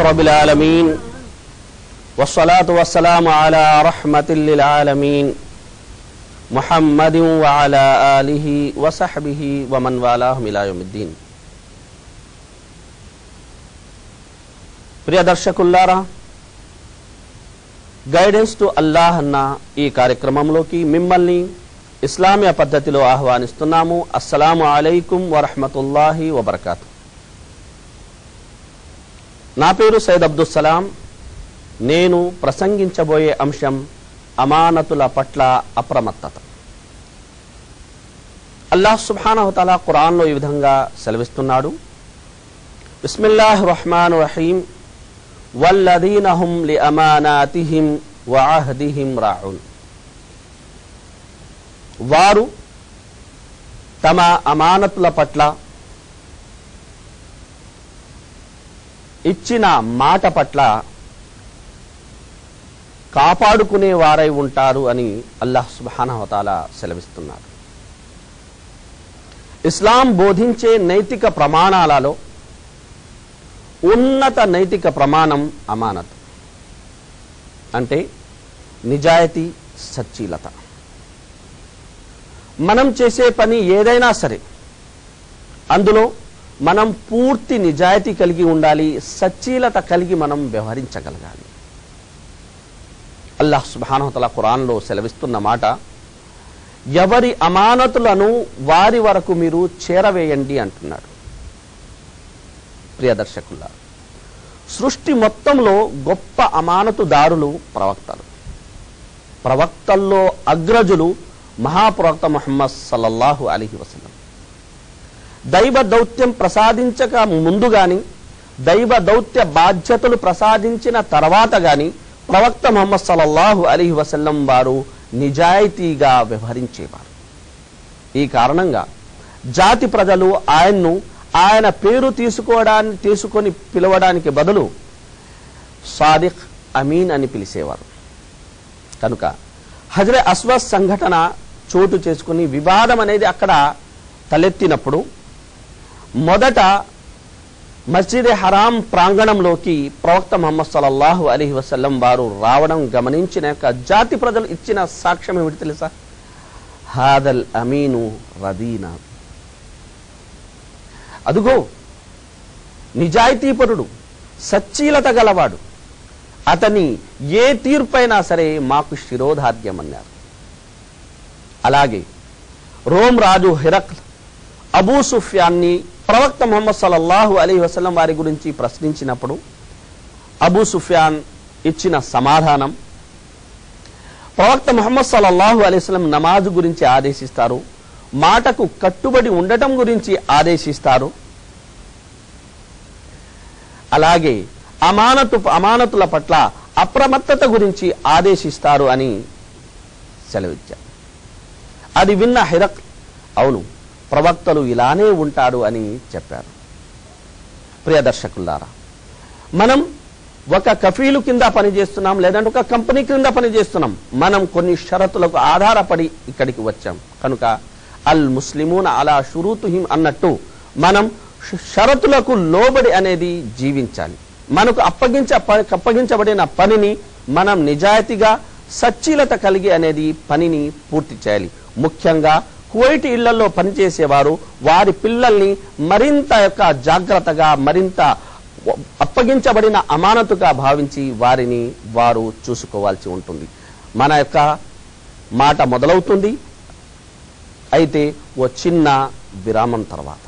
रब्बिल आलमीन वस्सलातु वस्सलामु अला रहमतिल लिल आलमीन मुहम्मदिन व अला आलिहि व सहबिहि व मन वालाहु इला यौमिद्दीन। ప్రియ దర్శకులారా, గైడెన్స్ టు అల్లాహ్ అన్న ఈ కార్యక్రమంలోకి మిమ్మల్ని ఇస్లామీయ పద్ధతిలో ఆహ్వానిస్తున్నాము. అస్సలాము అలైకుం వరహ్మతుల్లాహి వబరకాతు. నా పేరు సయ్యద్ అబ్దుల్ సలాం. నేను ప్రసంగించబోయే అంశం అమానతుల పట్ల అప్రమత్తత. అల్లాహ్ సుబ్హానహు వ తఆలా ఖురాన్లో ఈ విధంగా సెలవిస్తున్నాడు, బిస్మిల్లాహిర్ రహ్మానిర్ రహీం, వల్లదీన హుం లిఅమానాతిహిం వఅహ్దిహిం రాఉన్. వారు తమ అమానతుల పట్ల, ఇచ్చిన మాట పట్ల కాపాడుకునే వారై ఉంటారు అని అల్లాహ్ సుబ్హానహు వ తఆలా సెలవిస్తున్నాడు. ఇస్లాం బోధించే నైతిక ప్రమాణాలలో ఉన్నత నైతిక ప్రమాణం అమానత్ అంటే నిజాయితీ, సచ్చీలత. మనం చేసే పని ఏదైనా సరే అందులో మనం పూర్తి నిజాయితీ కలిగి ఉండాలి, సచ్చీలత కలిగి మనం వ్యవహరించగలగాలి. అల్లాహ్ సుబ్హానహు వ తఆలా ఖురాన్లో సెలవిస్తున్న మాట, ఎవరి అమానతులను వారి వరకు మీరు చేరవేయండి అంటున్నాడు. ప్రియ దర్శకులారా, సృష్టి మొత్తంలో గొప్ప అమానతుదారులు ప్రవక్తలు. ప్రవక్తల్లో అగ్రజులు మహాప్రవక్త ముహమ్మద్ సల్లల్లాహు అలైహి వసల్లం. దైవ దౌత్యం ప్రసాదించక ముందు గాని, దైవ దౌత్య బాధ్యతలు ప్రసాదించిన తర్వాత గాని ప్రవక్త ముహమ్మద్ సల్లల్లాహు అలైహి వసల్లం వారు నిజాయితీగా వ్యవహరించేవారు. ఈ కారణంగా జాతి ప్రజలు ఆయన పేరు తీసుకొని పిలవడానికి బదులు సాదిక్, అమీన్ అని పిలిచేవారు. కనుక హజ్రే అస్వద్ సంఘటన చోటు చేసుకుని వివాదం అనేది అక్కడ తలెత్తినప్పుడు మొదట మస్జిద్ హరాం ప్రాంగణంలోకి ప్రవక్త ముహమ్మద్ సల్లల్లాహు అలైహి వసల్లం వారు రావడం గమనించినాక జాతి ప్రజలు ఇచ్చిన సాక్ష్యం ఏమిటి తెలుసా? హాదల్ అమీను రదీనా. అదుగో నిజాయితీపరుడు, సచ్చీలత గలవాడు, అతని ఏ తీర్పైనా సరే మాకు శిరోధార్యమన్నారు. అలాగే రోమ్ రాజు హిరక్ల్ అబూ సుఫ్యాన్ని ప్రవక్త ముహమ్మద్ సల్లల్లాహు అలైహి వసల్లం వారి గురించి ప్రశ్నించినప్పుడు అబూ సుఫ్యాన్ ఇచ్చిన సమాధానం, ప్రవక్త ముహమ్మద్ సల్లల్లాహు అలైహి వసల్లం నమాజు గురించి ఆదేశిస్తారు, మాటకు కట్టుబడి ఉండటం గురించి ఆదేశిస్తారు, అలాగే అమానతుల పట్ల అప్రమత్తత గురించి ఆదేశిస్తారు అని సెలవిచ్చారు. అది విన్న హిరక్, అవును ప్రవక్తలు ఇలానే ఉంటాడు అని చెప్పారు. ప్రియ దర్శకులారా, మనం ఒక కఫీలు కింద పనిచేస్తున్నాం, లేదంటే ఒక కంపెనీ కింద పనిచేస్తున్నాం. మనం కొన్ని షరతులకు ఆధారపడి ఇక్కడికి వచ్చాం. కనుక అల్ ముస్లిమూన అలా షురూతుహిం అన్నట్టు మనం షరతులకు లోబడి అనేది జీవించాలి. మనకు అప్పగించబడిన పనిని మనం నిజాయితీగా, సచ్చీలత కలిగి అనేది పనిని పూర్తి చేయాలి. ముఖ్యంగా కువైట్ ఇళ్లలో పనిచేసేవారు వారి పిల్లల్ని మరింత జాగ్రత్తగా, మరింత అప్పగించబడిన అమానతుగా భావించి వారు చూసుకోవాల్సి ఉంటుంది. మన మాట మొదలవుతుంది. అయితే ఓ చిన్న విరామం తర్వాత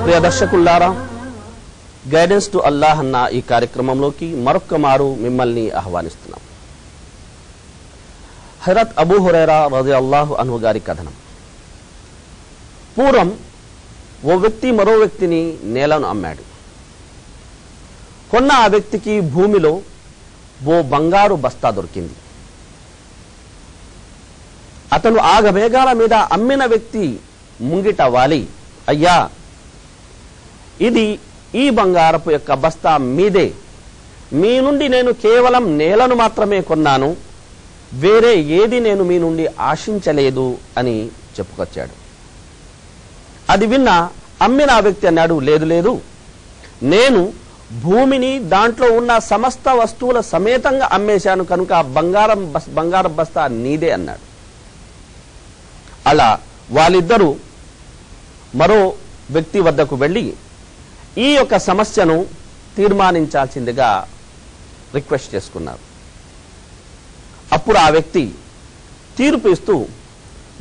ప్రియ దర్శకులారా, గైడెన్స్ టు అల్లాహ్ అన్న ఈ కార్యక్రమంలోకి మరొక్క మారు మిమ్మల్ని ఆహ్వానిస్తున్నాం. హజరత్ అబూ హురైరా రదియల్లాహు అన్హు గారి కథనం. పూర్వం ఓ వ్యక్తి మరో వ్యక్తిని నేలను అమ్మాడు. కొన్న ఆ వ్యక్తికి భూమిలో ఓ బంగారు బస్తా దొరికింది. అతను ఆగమేఘాల మీద అమ్మిన వ్యక్తి ముంగిట వాలి, అయ్యా ఇది ఈ బంగారపు యొక్క బస్తా మీదే, మీ నుండి నేను కేవలం నేలను మాత్రమే కొన్నాను, వేరే ఏది నేను మీ నుండి ఆశించలేదు అని చెప్పుకొచ్చాడు. అది విన్న అమ్మిన ఆ వ్యక్తి అన్నాడు, లేదు లేదు, నేను భూమిని దాంట్లో ఉన్న సమస్త వస్తువుల సమేతంగా అమ్మేశాను కనుక బంగారం బస్తా నీదే అన్నాడు. అలా వాళ్ళిద్దరూ మరో వ్యక్తి వద్దకు వెళ్ళి ఈ యొక్క సమస్యను తీర్మానించాల్సిందిగా రిక్వెస్ట్ చేసుకున్నారు. అప్పుడు ఆ వ్యక్తి తీర్పు ఇస్తూ,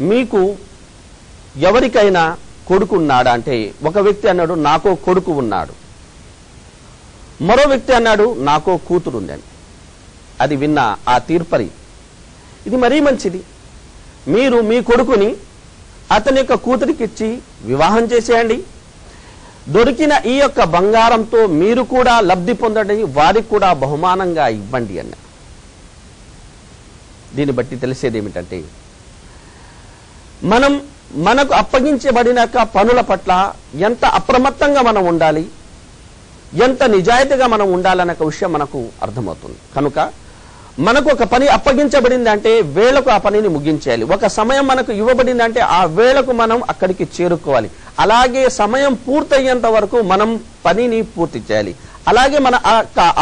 మీకు ఎవరికైనా కొడుకున్నాడా అంటే ఒక వ్యక్తి అన్నాడు, నాకో కొడుకు ఉన్నాడు. మరో వ్యక్తి అన్నాడు, నాకో కూతురు ఉందని. అది విన్న ఆ తీర్పరి, ఇది మరీ మంచిది, మీరు మీ కొడుకుని అతని యొక్క కూతురికిచ్చి వివాహం చేసేయండి, దొరికిన ఈ యొక్క బంగారంతో మీరు కూడా లబ్ధి పొందండి, వారికి కూడా బహుమానంగా ఇవ్వండి అన్న. దీన్ని బట్టి తెలిసేది ఏమిటంటే, మనకు అప్పగించబడిన పనుల పట్ల ఎంత అప్రమత్తంగా మనం ఉండాలి, ఎంత నిజాయితీగా మనం ఉండాలనే విషయం మనకు అర్థమవుతుంది. కనుక మనకు ఒక పని అప్పగించబడింది అంటే వేళకు ఆ పనిని ముగించేయాలి. ఒక సమయం మనకు ఇవ్వబడింది అంటే ఆ వేళకు మనం అక్కడికి చేరుకోవాలి. అలాగే సమయం పూర్తయ్యేంత వరకు మనం పనిని పూర్తి చేయాలి. అలాగే మన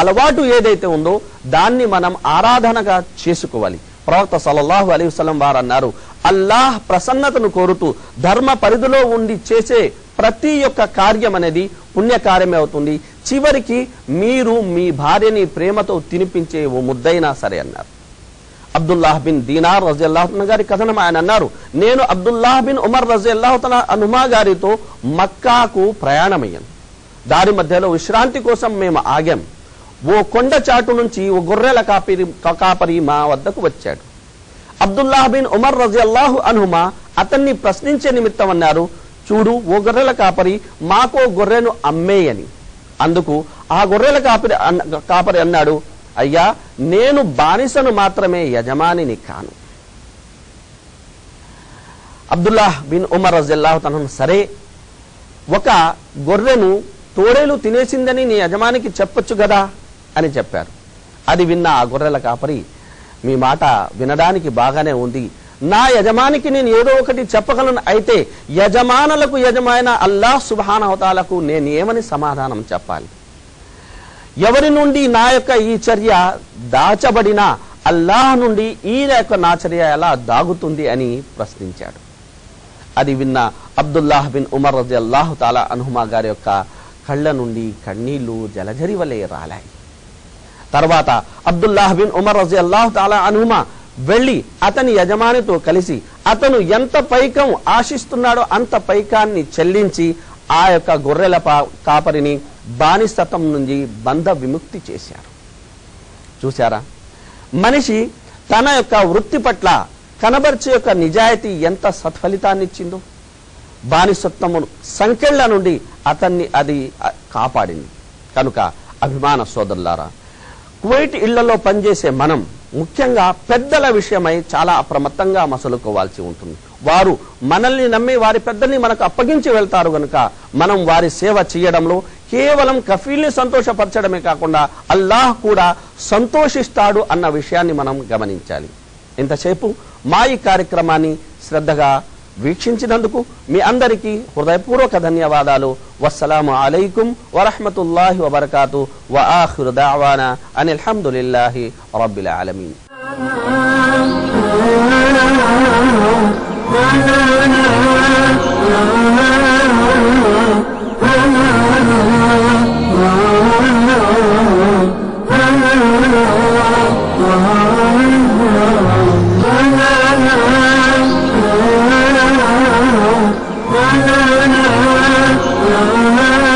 అలవాటు ఏదైతే ఉందో దాన్ని మనం ఆరాధనగా చేసుకోవాలి. ప్రవక్త సల్లల్లాహు అలైహి వసల్లం వారు అన్నారు, అల్లాహ్ ప్రసన్నతను కోరుతూ ధర్మ పరిధిలో ఉండి చేసే ప్రతి ఒక్క కార్యం అనేది పుణ్యకార్యమే అవుతుంది. చివరికి మీరు మీ భార్యని ప్రేమతో తినిపించే ఓ ముద్దైనా సరే అన్నారు. అబ్దుల్లాహ్ బిన్ దీనార్ రజియల్లాహు అన్హు గారి కథనం ఆయన అన్నారు, నేను అబ్దుల్లాహ్ బిన్ ఉమర్ రజియల్లాహు అన్హుమా గారితో మక్కాకు ప్రయాణమయ్యాను. దారి మధ్యలో విశ్రాంతి కోసం మేము ఆగాం. ఓ కొండ చాటు నుంచి ఓ గొర్రెల కాపరి మా వద్దకు వచ్చాడు. అబ్దుల్లాహ్ బిన్ ఉమర్ రజియల్లాహు అన్హుమా అతన్ని ప్రశ్నించే నిమిత్తం అన్నారు, చూడు ఓ గొర్రెల కాపరి, మాకో గొర్రెను అమ్మేయని. అందుకు ఆ గొర్రెల కాపరి అన్నాడు, అయ్యా నేను బానిసను మాత్రమే, యజమానిని కాను. అబ్దుల్లాహ్ బిన్ ఉమర్ రజియల్లాహు అన్హు, సరే ఒక గొర్రెను తోడేలు తినేసిందని నీ యజమానికి చెప్పొచ్చు కదా అని చెప్పారు. అది విన్న ఆ గొర్రెల కాపరి, మీ మాట వినడానికి బాగానే ఉంది, నా యజమానికి నేను ఏదో ఒకటి చెప్పగలను, అయితే యజమానులకు యజమాన అల్లాహ్ సుబ్హానహు వతఆలకు నేను ఏమని సమాధానం చెప్పాలి? ఎవరి నుండి నా యొక్క ఈ చర్య దాచబడిన అల్లాహ్ నుండి ఈ యొక్క నా చర్య ఎలా దాగుతుంది అని ప్రశ్నించాడు. అది విన్న అబ్దుల్లాహ్ బిన్ ఉమర్ రజియల్లాహు తాలా అన్హుమా గారి యొక్క కళ్ళ నుండి కన్నీళ్లు జలజరి వలె రాలాయి. తర్వాత అబ్దుల్లాహ్ బిన్ ఉమర్ రజియల్లాహు తాలా అన్హుమా వెళ్ళి అతని యజమానితో కలిసి అతను ఎంత పైకం ఆశిస్తున్నాడో అంత పైకాన్ని చెల్లించి ఆ యొక్క గొర్రెల కాపరిని బానిసత్వం నుంచి బంధ విముక్తి చేశారు. చూశారా, మనిషి తన యొక్క వృత్తి పట్ల కనబర్చే యొక్క నిజాయితీ ఎంత సత్ఫలితాన్ని ఇచ్చిందో. బానిసత్వమును సంకెళ్ల నుండి అతన్ని అది కాపాడింది. కనుక అభిమాన సోదరులారా, కువైట్ ఇళ్లలో పనిచేసే మనం ముఖ్యంగా పెద్దల విషయమై చాలా అప్రమత్తంగా మసలుకోవాల్సి ఉంటుంది. వారు మనల్ని నమ్మి వారి పెద్దల్ని మనకు అప్పగించి వెళ్తారు కనుక మనం వారి సేవ చేయడంలో కేవలం కఫీల్ని సంతోషపరచడమే కాకుండా అల్లాహ్ కూడా సంతోషిస్తాడు అన్న విషయాన్ని మనం గమనించాలి. ఇంతసేపు మా ఈ కార్యక్రమాన్ని శ్రద్ధగా వీక్షించినందుకు మీ అందరికీ హృదయపూర్వక ధన్యవాదాలు. వస్సలాము అలైకుం వరహ్మతుల్లాహి వబరకాతు వ ఆఖిరు దఅవానా Anil హమ్దులిల్లాహి రబ్బిల్ ఆలమీన్. la la la la